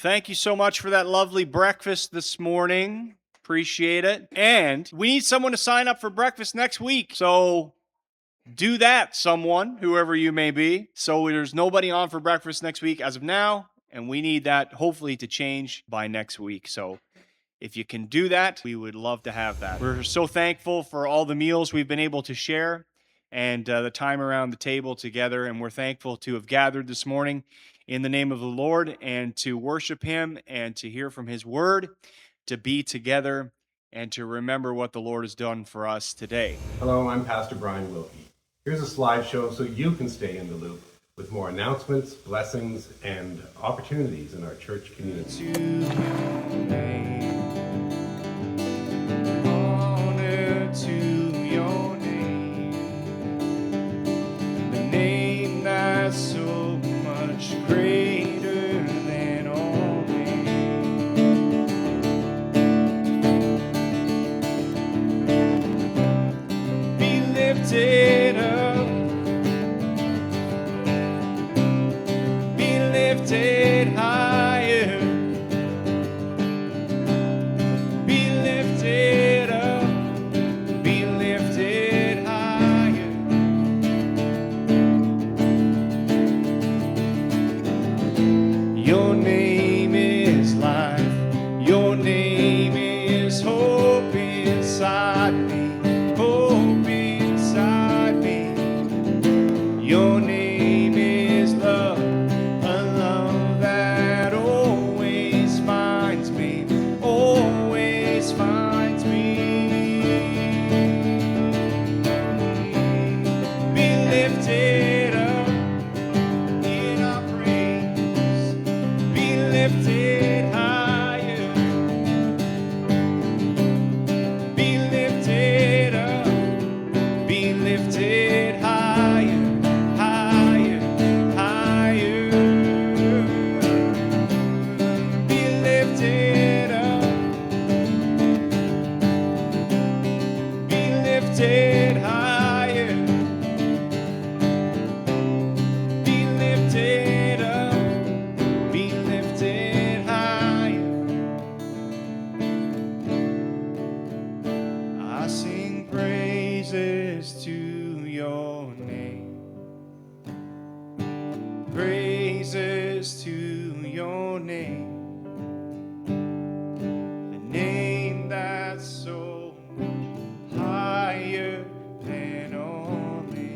Thank you so much for that lovely breakfast this morning. Appreciate it. And we need someone to sign up for breakfast next week. So do that, someone, whoever you may be. So there's nobody on for breakfast next week as of now. And we need that hopefully to change by next week. So if you can do that, we would love to have that. We're so thankful for all the meals we've been able to share and the time around the table together. And we're thankful to have gathered this morning in the name of the Lord and to worship Him and to hear from His word, to be together and to remember what the Lord has done for us today. Hello, I'm Pastor Brian Wilkie. Here's a slideshow so you can stay in the loop with more announcements, blessings, and opportunities in our church community. Honor to your name, the name that's so much greater than all names. Be lifted up, be lifted higher, be lifted up, be lifted higher. Your name is life, your name is hope inside me, hope inside me. Your name is love, a love that always finds me, always finds me. Be lifted up in our praise, be lifted higher, be lifted up, be lifted higher, higher, higher. Be lifted up, be lifted higher, be lifted up, be lifted higher. I sing praises to your name, praises to your name, the name that's so much higher than all names.